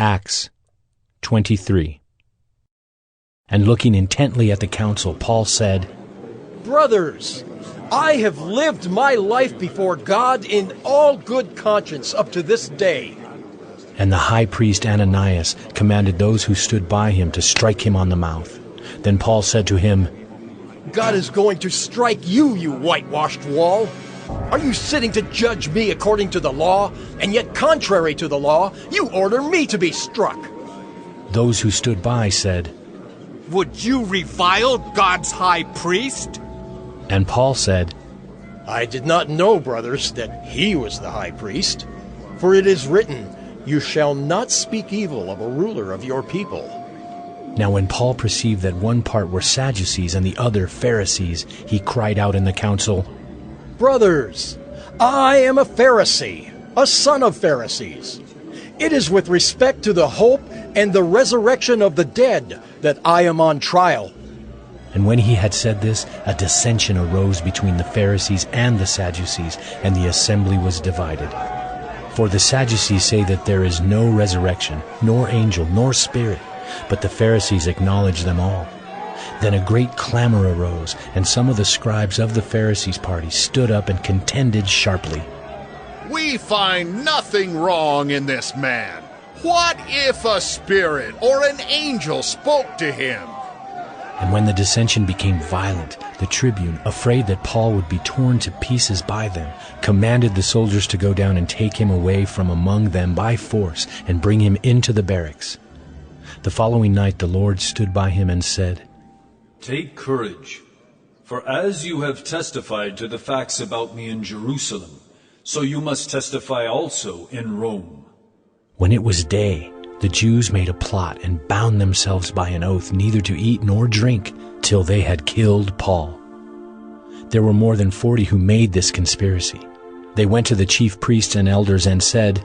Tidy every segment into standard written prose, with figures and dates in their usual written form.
Acts 23. And looking intently at the council, Paul said, Brothers, I have lived my life before God in all good conscience up to this day. And the high priest Ananias commanded those who stood by him to strike him on the mouth. Then Paul said to him, God is going to strike you, you whitewashed wall. Are you sitting to judge me according to the law, and yet contrary to the law, you order me to be struck? Those who stood by said, Would you revile God's high priest? And Paul said, I did not know, brothers, that he was the high priest. For it is written, You shall not speak evil of a ruler of your people. Now when Paul perceived that one part were Sadducees and the other Pharisees, he cried out in the council, Brothers, I am a Pharisee, a son of Pharisees. It is with respect to the hope and the resurrection of the dead that I am on trial. And when he had said this, a dissension arose between the Pharisees and the Sadducees, and the assembly was divided. For the Sadducees say that there is no resurrection, nor angel, nor spirit, but the Pharisees acknowledge them all. Then a great clamor arose, and some of the scribes of the Pharisees' party stood up and contended sharply. We find nothing wrong in this man. What if a spirit or an angel spoke to him? And when the dissension became violent, the tribune, afraid that Paul would be torn to pieces by them, commanded the soldiers to go down and take him away from among them by force and bring him into the barracks. The following night the Lord stood by him and said, Take courage, for as you have testified to the facts about me in Jerusalem, so you must testify also in Rome. When it was day, the Jews made a plot and bound themselves by an oath neither to eat nor drink till they had killed Paul. There were more than 40 who made this conspiracy. They went to the chief priests and elders and said,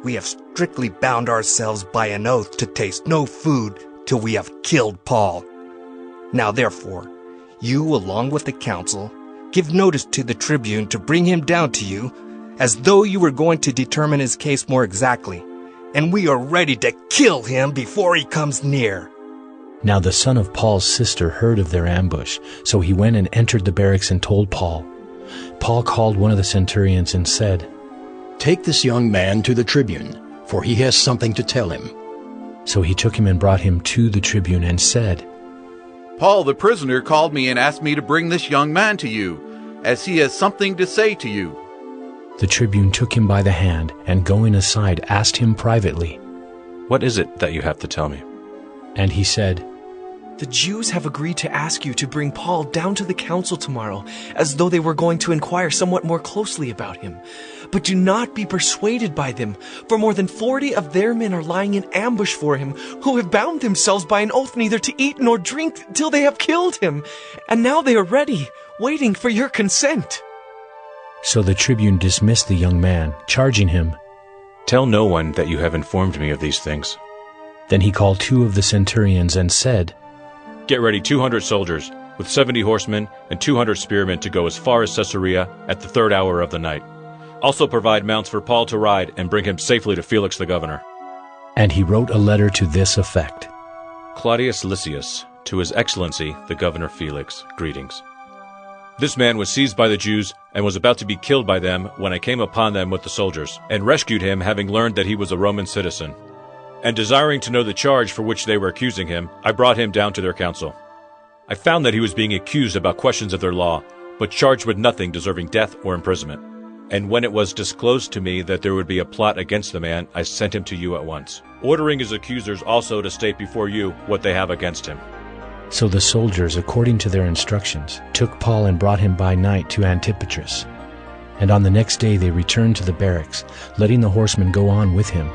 We have strictly bound ourselves by an oath to taste no food till we have killed Paul. Now therefore, you along with the council, give notice to the tribune to bring him down to you, as though you were going to determine his case more exactly, and we are ready to kill him before he comes near. Now the son of Paul's sister heard of their ambush, so he went and entered the barracks and told Paul. Paul called one of the centurions and said, Take this young man to the tribune, for he has something to tell him. So he took him and brought him to the tribune and said, Paul the prisoner called me and asked me to bring this young man to you, as he has something to say to you. The tribune took him by the hand, and going aside asked him privately, What is it that you have to tell me? And he said, The Jews have agreed to ask you to bring Paul down to the council tomorrow, as though they were going to inquire somewhat more closely about him. But do not be persuaded by them, for more than 40 of their men are lying in ambush for him, who have bound themselves by an oath neither to eat nor drink till they have killed him. And now they are ready, waiting for your consent. So the tribune dismissed the young man, charging him, Tell no one that you have informed me of these things. Then he called 2 of the centurions and said, Get ready 200 soldiers, with 70 horsemen and 200 spearmen to go as far as Caesarea at the 3rd hour of the night. Also provide mounts for Paul to ride and bring him safely to Felix the governor. And he wrote a letter to this effect. Claudius Lysias, to His Excellency the Governor Felix, greetings. This man was seized by the Jews and was about to be killed by them when I came upon them with the soldiers, and rescued him, having learned that he was a Roman citizen. And desiring to know the charge for which they were accusing him, I brought him down to their council. I found that he was being accused about questions of their law, but charged with nothing deserving death or imprisonment. And when it was disclosed to me that there would be a plot against the man, I sent him to you at once, ordering his accusers also to state before you what they have against him. So the soldiers, according to their instructions, took Paul and brought him by night to Antipatris. And on the next day they returned to the barracks, letting the horsemen go on with him.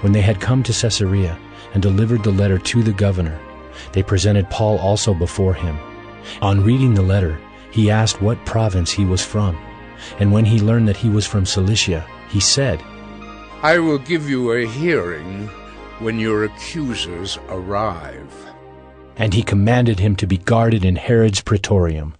When they had come to Caesarea and delivered the letter to the governor, they presented Paul also before him. On reading the letter, he asked what province he was from. And when he learned that he was from Cilicia, he said, I will give you a hearing when your accusers arrive. And he commanded him to be guarded in Herod's praetorium,